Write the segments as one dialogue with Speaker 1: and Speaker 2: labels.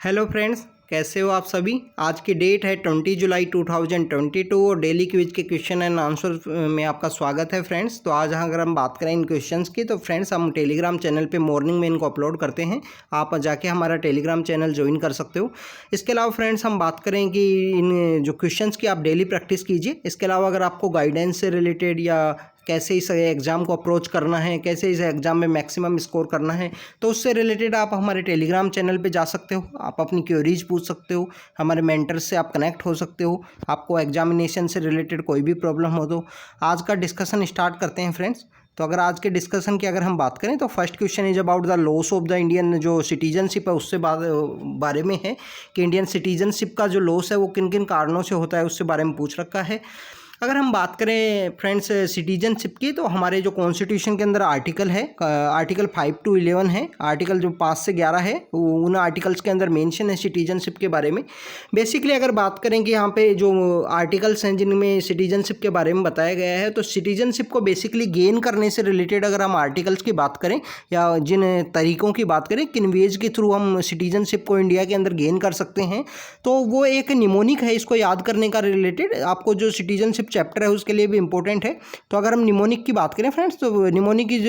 Speaker 1: Hello friends, कैसे हो आप सभी। आज की डेट है 20 जुलाई 2022 और डेली क्विज के क्वेश्चन एंड आंसर में आपका स्वागत है फ्रेंड्स। तो आज अगर हम बात करें इन क्वेश्चंस की, तो फ्रेंड्स हम टेलीग्राम चैनल पे मॉर्निंग में इनको अपलोड करते हैं। आप जाके हमारा टेलीग्राम चैनल ज्वाइन कर सकते हो। इसके अलावा फ्रेंड्स हम बात करें कि इन जो क्वेश्चंस की आप डेली प्रैक्टिस कीजिए। इसके अलावा अगर आपको गाइडेंस से रिलेटेड या कैसे इस एग्ज़ाम को अप्रोच करना है, कैसे इस एग्ज़ाम में मैक्सिमम स्कोर करना है, तो उससे रिलेटेड आप हमारे टेलीग्राम चैनल पे जा सकते हो। आप अपनी क्वेरीज पूछ सकते हो, हमारे मेंटर्स से आप कनेक्ट हो सकते हो। आपको एग्जामिनेशन से रिलेटेड कोई भी प्रॉब्लम हो तो आज का डिस्कशन स्टार्ट करते हैं फ्रेंड्स। तो अगर आज के डिस्कशन की अगर हम बात करें तो first question is about the loss of the Indian जो सिटीजनशिप है उससे बारे में है कि इंडियन सिटीजनशिप का जो लॉस है वो किन किन कारणों से होता है, उससे बारे में पूछ रखा है। अगर हम बात करें फ्रेंड्स सिटीजनशिप की, तो हमारे जो कॉन्स्टिट्यूशन के अंदर आर्टिकल है, आर्टिकल 5 to 11 है, आर्टिकल जो 5 से 11 है, उन आर्टिकल्स के अंदर मेंशन है सिटीजनशिप के बारे में। बेसिकली अगर बात करें कि यहाँ पे जो आर्टिकल्स हैं जिनमें सिटीजनशिप के बारे में बताया गया है, तो सिटीजनशिप को बेसिकली गेन करने से रिलेटेड अगर हम आर्टिकल्स की बात करें या जिन तरीक़ों की बात करें किन वेज के थ्रू हम सिटीजनशिप को इंडिया के अंदर गेन कर सकते हैं, तो वो एक निमोनिक है। इसको याद करने का रिलेटेड आपको जो सिटीजनशिप चैप्टर है उसके लिए भी इंपॉर्टेंट है। तो अगर हम निमोनिक की बात करें फ्रेंड्स, तो निमोनिक इज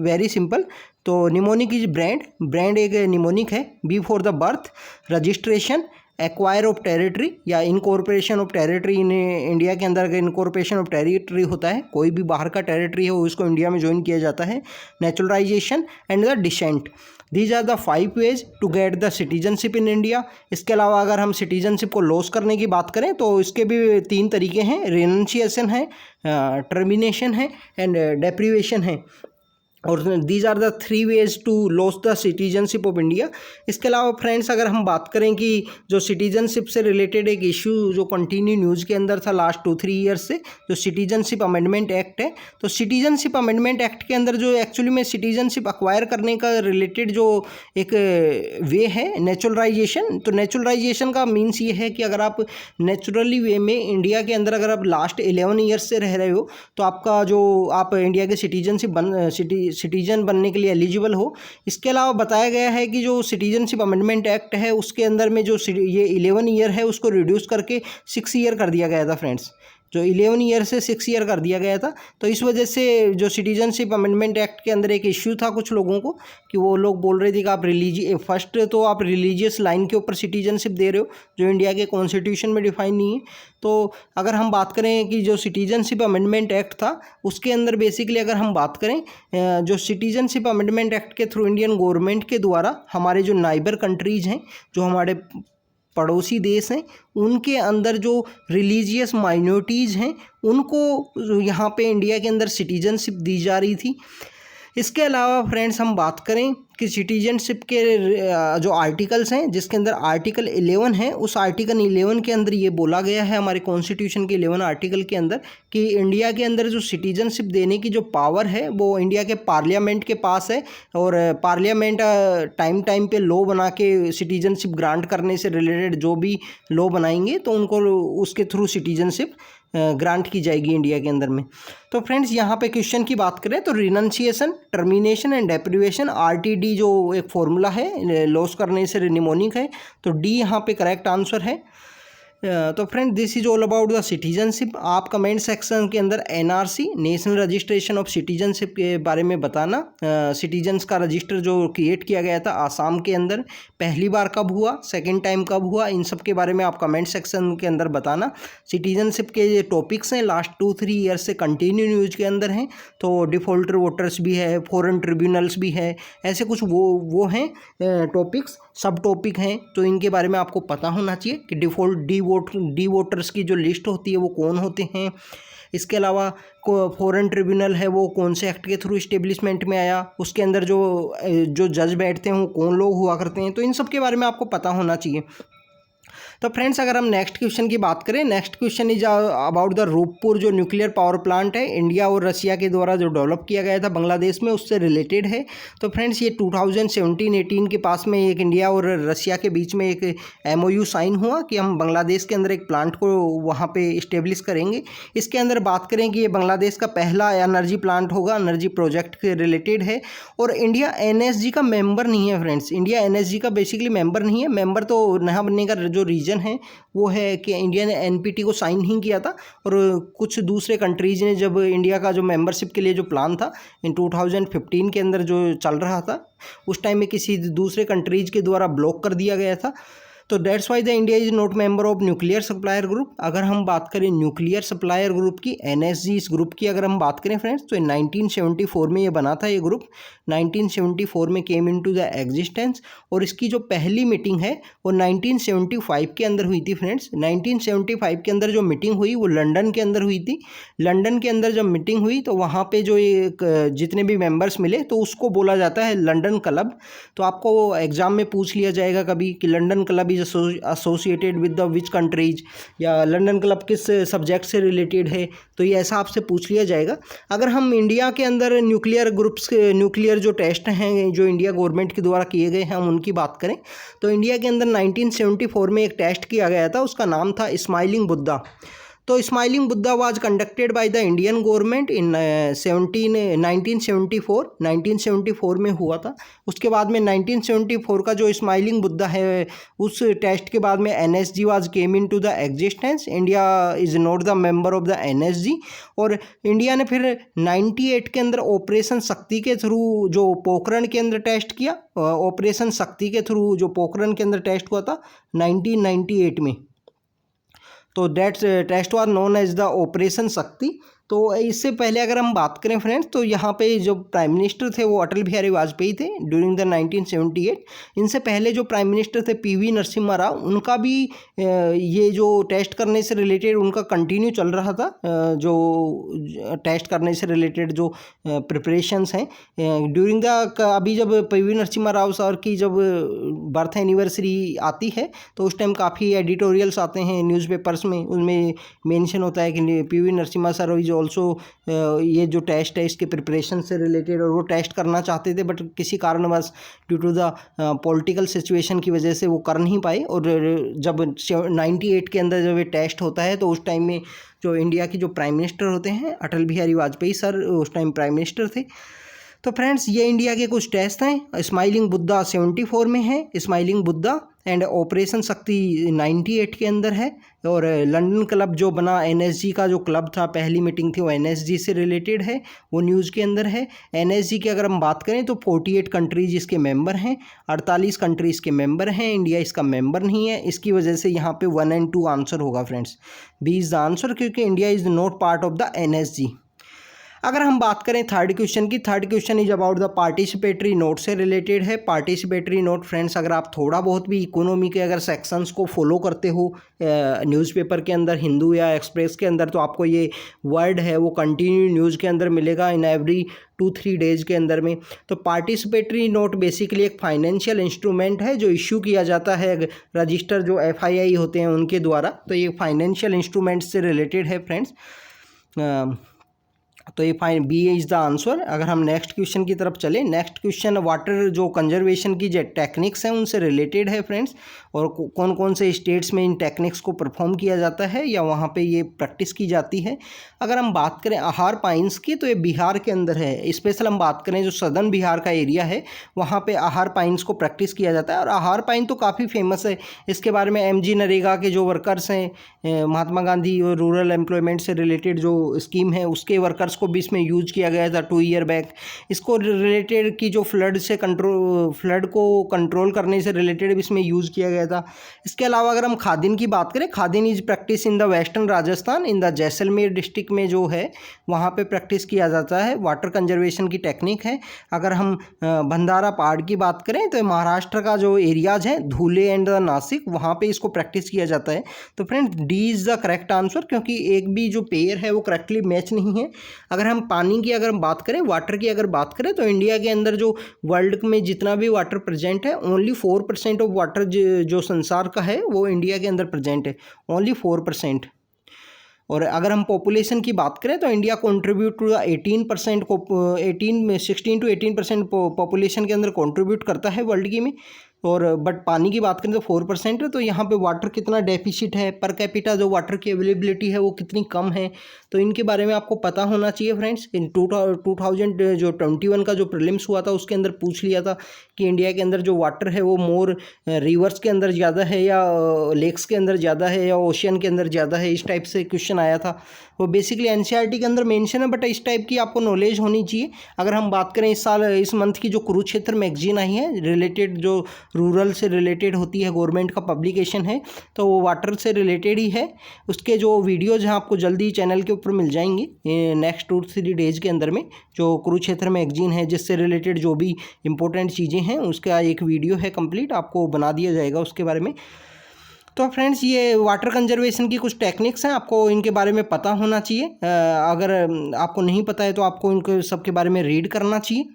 Speaker 1: वेरी सिंपल। तो निमोनिक इज ब्रांड एक निमोनिक है। B for the birth, registration, acquire of territory या incorporation of territory. In India के अंदर अगर इनकॉर्पोरेशन ऑफ टेरिटरी होता है, कोई भी बाहर का टेरिटरी है वो उसको इंडिया में ज्वाइन किया जाता है। Naturalisation and the descent, these are the 5 ways to get the citizenship in India. इसके अलावा अगर हम सिटीजनशिप को लॉस करने की बात करें तो इसके भी 3 तरीके हैं। रिनंशिएशन है, टर्मिनेशन है एंड डेप्रीवेशन है, और these are the 3 ways to lose the citizenship of India. इसके अलावा फ्रेंड्स अगर हम बात करें कि जो सिटीजनशिप से रिलेटेड एक इशू जो कंटिन्यू न्यूज़ के अंदर था लास्ट 2-3 ईयर्स से, जो सिटीजनशिप अमेंडमेंट एक्ट है, तो सिटीजनशिप अमेंडमेंट एक्ट के अंदर जो एक्चुअली में सिटीजनशिप अक्वायर करने का रिलेटेड जो एक वे है नेचुरलाइजेशन। तो नेचुरलाइजेशन का मीन्स ये है कि अगर आप नेचुरली वे में इंडिया के अंदर अगर आप लास्ट 11 ईयर्स से रह रहे हो तो आपका जो आप इंडिया के सिटीजन बनने के लिए एलिजिबल हो। इसके अलावा बताया गया है कि जो सिटीजनशिप अमेंडमेंट एक्ट है उसके अंदर में जो ये 11 ईयर है उसको रिड्यूस करके 6 ईयर कर दिया गया था फ्रेंड्स। जो 11 ईयर से 6 ईयर कर दिया गया था। तो इस वजह से जो सिटीजनशिप अमेंडमेंट एक्ट के अंदर एक इश्यू था कुछ लोगों को कि वो लोग बोल रहे थे कि आप फर्स्ट तो आप रिलीजियस लाइन के ऊपर सिटीजनशिप दे रहे हो जो इंडिया के कॉन्स्टिट्यूशन में डिफाइन नहीं है। तो अगर हम बात करें कि जो सिटीजनशिप अमेंडमेंट एक्ट था उसके अंदर बेसिकली अगर हम बात करें जो सिटीजनशिप अमेंडमेंट एक्ट के थ्रू इंडियन गवर्नमेंट के द्वारा हमारे जो नाइबर कंट्रीज़ हैं, जो हमारे पड़ोसी देश हैं, उनके अंदर जो रिलीजियस माइनॉरिटीज़ हैं उनको यहाँ पे इंडिया के अंदर सिटीजनशिप दी जा रही थी। इसके अलावा फ्रेंड्स हम बात करें कि सिटीजनशिप के जो आर्टिकल्स हैं जिसके अंदर आर्टिकल 11 है, उस आर्टिकल 11 के अंदर ये बोला गया है हमारे कॉन्स्टिट्यूशन के 11 आर्टिकल के अंदर कि इंडिया के अंदर जो सिटीजनशिप देने की जो पावर है वो इंडिया के पार्लियामेंट के पास है, और पार्लियामेंट टाइम पे लॉ बना के सिटीजनशिप ग्रांट करने से रिलेटेड जो भी लॉ बनाएंगे तो उनको उसके थ्रू सिटीजनशिप ग्रांट की जाएगी इंडिया के अंदर में। तो फ्रेंड्स यहाँ पे क्वेश्चन की बात करें तो रिनंशिएशन, टर्मिनेशन एंड डेप्रीवेशन, RTD जो एक फॉर्मूला है लॉस करने से निमोनिक है, तो D यहाँ पे करेक्ट आंसर है। तो friend this is all about the citizenship. आप कमेंट सेक्शन के अंदर NRC national registration of citizenship के बारे में बताना। सिटीजन्स का रजिस्टर जो क्रिएट किया गया था आसाम के अंदर पहली बार कब हुआ, सेकंड टाइम कब हुआ, इन सब के बारे में आप कमेंट सेक्शन के अंदर बताना। सिटीजनशिप के ये टॉपिक्स हैं लास्ट 2-3 ईयर्स से कंटिन्यू न्यूज़ के अंदर हैं, तो डिफ़ॉल्टर वोटर्स भी है, फॉरेन ट्रिब्यूनल्स भी है, ऐसे कुछ वो हैं टॉपिक्स, सब टॉपिक हैं। तो इनके बारे में आपको पता होना चाहिए कि डिफ़ॉल्ट डी वोटर्स की जो लिस्ट होती है वो कौन होते हैं। इसके अलावा फॉरेन ट्रिब्यूनल है वो कौन से एक्ट के थ्रू इस्टेब्लिशमेंट में आया, उसके अंदर जो जज बैठते हैं वो कौन लोग हुआ करते हैं, तो इन सब के बारे में आपको पता होना चाहिए। तो फ्रेंड्स अगर हम नेक्स्ट क्वेश्चन की बात करें, next question is about the Rooppur जो न्यूक्लियर पावर प्लांट है इंडिया और रशिया के द्वारा जो डेवलप किया गया था बांग्लादेश में, उससे रिलेटेड है। तो फ्रेंड्स ये 2017-18 के पास में एक इंडिया और रशिया के बीच में एक MOU साइन हुआ कि हम बांग्लादेश के अंदर एक प्लांट को वहाँ पे इस्टेब्लिश करेंगे। इसके अंदर बात करें कि ये बांग्लादेश का पहला एनर्जी प्लांट होगा, एनर्जी प्रोजेक्ट के रिलेटेड है। और इंडिया NSG का मेंबर नहीं है फ्रेंड्स, इंडिया NSG का बेसिकली मेंबर नहीं है। मेंबर तो नया बनने का जो रीज़न है वो है कि इंडिया ने NPT को साइन नहीं किया था, और कुछ दूसरे कंट्रीज़ ने जब इंडिया का जो मेंबरशिप के लिए जो प्लान था इन 2015 के अंदर जो चल रहा था, उस टाइम में किसी दूसरे कंट्रीज़ के द्वारा ब्लॉक कर दिया गया था। तो that's why the India is not member of nuclear supplier group. अगर हम बात करें न्यूक्लियर सप्लायर ग्रुप की, NSG इस ग्रुप की अगर हम बात करें फ्रेंड्स, तो 1974 में ये बना था। ये ग्रुप 1974 में केम इनटू द एग्जिस्टेंस, और इसकी जो पहली मीटिंग है वो 1975 के अंदर हुई थी फ्रेंड्स। 1975 के अंदर जो मीटिंग हुई वो लंदन के अंदर हुई थी। लंदन के अंदर जब मीटिंग हुई तो वहाँ पे जो ये जितने भी मेंबर्स मिले तो उसको बोला जाता है लंदन क्लब। तो आपको एग्ज़ाम में पूछ लिया जाएगा कभी कि London club associated with the which countries, या लंदन क्लब किस सब्जेक्ट से रिलेटेड है, तो ये ऐसा आपसे पूछ लिया जाएगा। अगर हम इंडिया के अंदर न्यूक्लियर ग्रुप्स, न्यूक्लियर जो टेस्ट हैं जो इंडिया गवर्नमेंट के द्वारा किए गए हैं, हम उनकी बात करें तो इंडिया के अंदर 1974 में एक टेस्ट किया गया था, उसका नाम था स्माइलिंग बुद्धा। तो smiling Buddha was conducted by the Indian government in 1974 में हुआ था। उसके बाद में 1974 का जो स्माइलिंग बुद्धा है, उस टेस्ट के बाद में NSG was came into the existence. India is not the member of the NSG। और इंडिया ने फिर 98 के अंदर ऑपरेशन शक्ति के थ्रू जो पोखरण के अंदर टेस्ट किया, ऑपरेशन शक्ति के थ्रू जो पोखरण के अंदर टेस्ट हुआ था 1998 में, तो that's test was known as the operation Shakti. तो इससे पहले अगर हम बात करें फ्रेंड्स, तो यहाँ पे जो प्राइम मिनिस्टर थे वो अटल बिहारी वाजपेयी थे ड्यूरिंग द 1978। इनसे पहले जो प्राइम मिनिस्टर थे PV नरसिम्हा राव, उनका भी ये जो टेस्ट करने से रिलेटेड उनका कंटिन्यू चल रहा था। जो टेस्ट करने से रिलेटेड जो प्रिपरेशंस हैं ड्यूरिंग द, अभी जब PV नरसिम्हा राव सर की जब बर्थ एनिवर्सरी आती है तो उस टाइम काफ़ी एडिटोरियल्स आते हैं न्यूज़पेपर्स में, उनमें मेंशन होता है कि PV Narasimha sir is also ये जो टेस्ट है इसके प्रिपरेशन से रिलेटेड, और वो टेस्ट करना चाहते थे बट किसी कारणवश due to the political situation की वजह से वो कर नहीं पाए। और जब 98 के अंदर जब ये टेस्ट होता है तो उस टाइम में जो इंडिया की जो प्राइम मिनिस्टर होते हैं अटल बिहारी वाजपेयी सर उस टाइम प्राइम मिनिस्टर थे। तो फ्रेंड्स ये इंडिया के कुछ टेस्ट हैं। स्माइलिंग बुद्धा 74 में है, स्माइलिंग बुद्धा, एंड ऑपरेशन शक्ति 98 के अंदर है। और लंदन क्लब जो बना NSG का जो क्लब था, पहली मीटिंग थी वो NSG से रिलेटेड है, वो न्यूज़ के अंदर है। NSG की अगर हम बात करें तो 48 कंट्रीज इसके मेंबर हैं, 48 कंट्रीज़ के मेंबर हैं, इंडिया इसका मेंबर नहीं है। इसकी वजह से यहाँ पे 1 और 2 आंसर होगा friends, B is the answer, क्योंकि India is not part of the NSG। अगर हम बात करें थर्ड क्वेश्चन की, third question is about the participatory note से रिलेटेड है। पार्टिसिपेटरी नोट फ्रेंड्स, अगर आप थोड़ा बहुत भी इकोनॉमी के अगर सेक्शंस को फॉलो करते हो न्यूज़पेपर के अंदर, हिंदू या एक्सप्रेस के अंदर, तो आपको ये वर्ड है वो कंटिन्यू न्यूज़ के अंदर मिलेगा इन एवरी 2-3 डेज़ के अंदर में। तो पार्टिसिपेटरी नोट बेसिकली एक फाइनेंशियल इंस्ट्रूमेंट है जो इशू किया जाता है रजिस्टर जो FII होते हैं उनके द्वारा। तो ये फाइनेंशियल इंस्ट्रूमेंट से रिलेटेड है फ्रेंड्स। तो ये fine B is the answer. अगर हम नेक्स्ट क्वेश्चन की तरफ चलें, नेक्स्ट क्वेश्चन वाटर जो कंजर्वेशन की जो टेक्निक्स हैं उनसे रिलेटेड है फ्रेंड्स, और कौन कौन से स्टेट्स में इन टेक्निक्स को परफॉर्म किया जाता है या वहाँ पे ये प्रैक्टिस की जाती है। अगर हम बात करें आहार पाइन्स की, तो ये बिहार के अंदर है। स्पेशल हम बात करें जो सदर्न बिहार का एरिया है वहाँ पर आहार पाइन्स को प्रैक्टिस किया जाता है। और आहार पाइन तो काफ़ी फेमस है, इसके बारे में MG नरेगा के जो वर्कर्स हैं, महात्मा गांधी और रूरल एम्प्लॉयमेंट से रिलेटेड जो स्कीम है उसके वर्कर्स को भी इसमें यूज किया गया था 2 ईयर बैक। इसको रिलेटेड की जो फ्लड को कंट्रोल करने से रिलेटेड भी इसमें यूज़ किया गया था। इसके अलावा अगर हम खादिन की बात करें, khadin is practice in the western Rajasthan, in the Jaisalmer district में जो है वहाँ पे प्रैक्टिस किया जाता है, वाटर कंजर्वेशन की टेक्निक है। अगर हम भंडारा पहाड़ की बात करें तो महाराष्ट्र का जो एरियाज है धुले एंड नासिक, वहाँ पे इसको प्रैक्टिस किया जाता है। तो friends D is the correct answer, क्योंकि एक भी जो पेयर है वो करेक्टली मैच नहीं है। अगर हम पानी की अगर बात करें, वाटर की अगर बात करें, तो इंडिया के अंदर जो वर्ल्ड में जितना भी वाटर प्रेजेंट है, ओनली 4% ऑफ वाटर जो संसार का है वो इंडिया के अंदर प्रेजेंट है, ओनली 4%। और अगर हम पॉपुलेशन की बात करें तो इंडिया कंट्रीब्यूट टू 18% को 16 to 18% पॉपुलेशन के अंदर कंट्रीब्यूट करता है वर्ल्ड की में। और बट पानी की बात करें तो 4% है। तो यहाँ पे वाटर कितना डेफिसिट है, पर कैपिटा जो वाटर की अवेलेबिलिटी है वो कितनी कम है, तो इनके बारे में आपको पता होना चाहिए फ्रेंड्स। इन 2021 का जो प्रीलिम्स हुआ था उसके अंदर पूछ लिया था कि इंडिया के अंदर जो वाटर है वो मोर रिवर्स के अंदर ज़्यादा है या लेक्स के अंदर ज़्यादा है या ओशियन के अंदर ज़्यादा है, इस टाइप से क्वेश्चन आया था। वो बेसिकली एनसीईआरटी के अंदर मेंशन है, बट इस टाइप की आपको नॉलेज होनी चाहिए। अगर हम बात करें इस मंथ की जो कुरुक्षेत्र मैगजीन आई है, रिलेटेड जो रूरल से रिलेटेड होती है, गवर्नमेंट का पब्लिकेशन है, तो वो वाटर से रिलेटेड ही है। उसके जो वीडियोज़ हैं आपको जल्दी चैनल के ऊपर मिल जाएंगी नेक्स्ट 2-3 डेज़ के अंदर में। जो कुरुक्षेत्र मैगजीन है जिससे रिलेटेड जो भी इंपॉर्टेंट चीज़ें हैं उसका एक वीडियो है कंप्लीट, आपको बना दिया जाएगा उसके बारे में। तो फ्रेंड्स ये वाटर कंजर्वेशन की कुछ टेक्निक्स हैं, आपको इनके बारे में पता होना चाहिए। अगर आपको नहीं पता है तो आपको इनके सबके बारे में रीड करना चाहिए।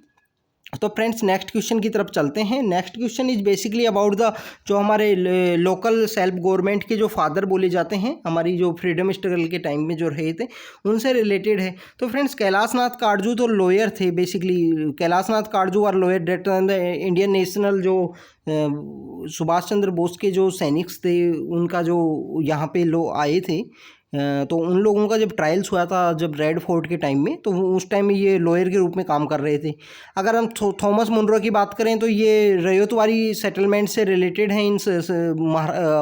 Speaker 1: तो फ्रेंड्स नेक्स्ट क्वेश्चन की तरफ चलते हैं। Next question is basically about the जो हमारे लोकल सेल्फ गवर्नमेंट के जो फादर बोले जाते हैं, हमारी जो फ्रीडम स्ट्रगल के टाइम में जो रहे थे उनसे रिलेटेड है। तो फ्रेंड्स कैलाश नाथ काटजू तो लॉयर थे basically. Kailash Nath Katju are lawyer that the Indian national जो सुभाष चंद्र बोस के जो सैनिक्स थे उनका जो यहाँ पे आए थे, तो उन लोगों का जब ट्रायल्स हुआ था जब रेड फोर्ट के टाइम में, तो उस टाइम में ये लॉयर के रूप में काम कर रहे थे। अगर हम थॉमस मुनरो की बात करें तो ये रयोतवारी सेटलमेंट से रिलेटेड हैं। इन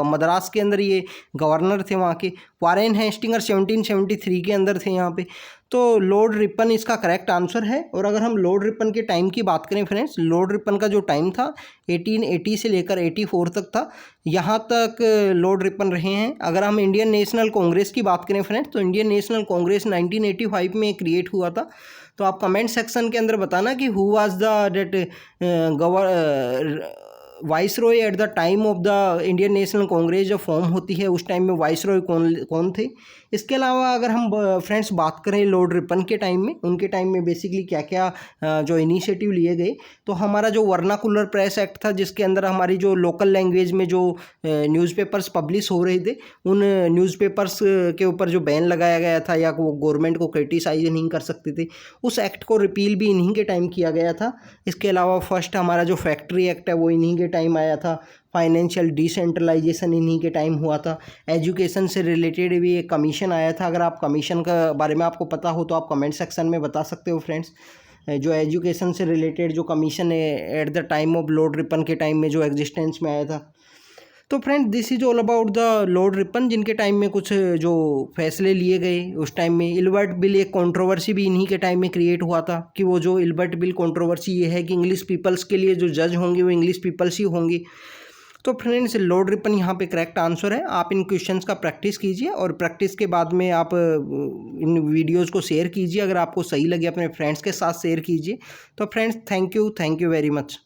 Speaker 1: मद्रास के अंदर ये गवर्नर थे वहाँ के। वारेन हेस्टिंगर 1773 के अंदर थे यहाँ पे। तो लॉर्ड रिपन इसका करेक्ट आंसर है। और अगर हम लॉर्ड रिपन के टाइम की बात करें फ्रेंड्स, लॉर्ड रिपन का जो टाइम था 1880 से लेकर 84 तक था, यहाँ तक लॉर्ड रिपन रहे हैं। अगर हम इंडियन नेशनल कांग्रेस की बात करें फ्रेंड्स, तो इंडियन नेशनल कांग्रेस 1985 में क्रिएट हुआ था। तो आप कमेंट सेक्शन के अंदर बताना कि who was the then viceroy at the time of the Indian National Congress जब फॉर्म होती है उस टाइम में वाइस रॉय कौन थे। इसके अलावा अगर हम फ्रेंड्स बात करें लॉर्ड रिपन के टाइम में, उनके टाइम में बेसिकली क्या क्या जो इनिशिएटिव लिए गए, तो हमारा जो वर्नाकुलर प्रेस एक्ट था जिसके अंदर हमारी जो लोकल लैंग्वेज में जो न्यूज़पेपर्स पब्लिश हो रहे थे उन न्यूज़पेपर्स के ऊपर जो बैन लगाया गया था या वो गवर्नमेंट को क्रिटिसाइज नहीं कर सकते थे, उस एक्ट को रिपील भी इन्हीं के टाइम किया गया था। इसके अलावा फर्स्ट हमारा जो फैक्ट्री एक्ट है वो इन्हीं के टाइम आया था। फाइनेंशियल डिसेंट्रलाइजेशन इन्हीं के टाइम हुआ था। एजुकेशन से रिलेटेड भी एक कमीशन आया था। अगर आप कमीशन का बारे में आपको पता हो तो आप कमेंट सेक्शन में बता सकते हो फ्रेंड्स। जो एजुकेशन से रिलेटेड जो कमीशन है eight the time of Lord Ripon के टाइम में जो एग्जिस्टेंस में आया था। तो friend this is all about the Lord Ripon, जिनके टाइम में कुछ जो फैसले लिए गए उस टाइम में। इल्बर्ट बिल एक कंट्रोवर्सी भी इन्हीं के टाइम में क्रिएट हुआ था कि वो जो इल्बर्ट बिल कंट्रोवर्सी ये है कि इंग्लिश पीपल्स के लिए जो जज होंगे वो इंग्लिश पीपल्स ही होंगे। तो फ्रेंड्स लॉर्ड रिपन यहाँ पे करेक्ट आंसर है। आप इन क्वेश्चंस का प्रैक्टिस कीजिए और प्रैक्टिस के बाद में आप इन वीडियोस को शेयर कीजिए। अगर आपको सही लगे अपने फ्रेंड्स के साथ शेयर कीजिए। तो friends thank you very much.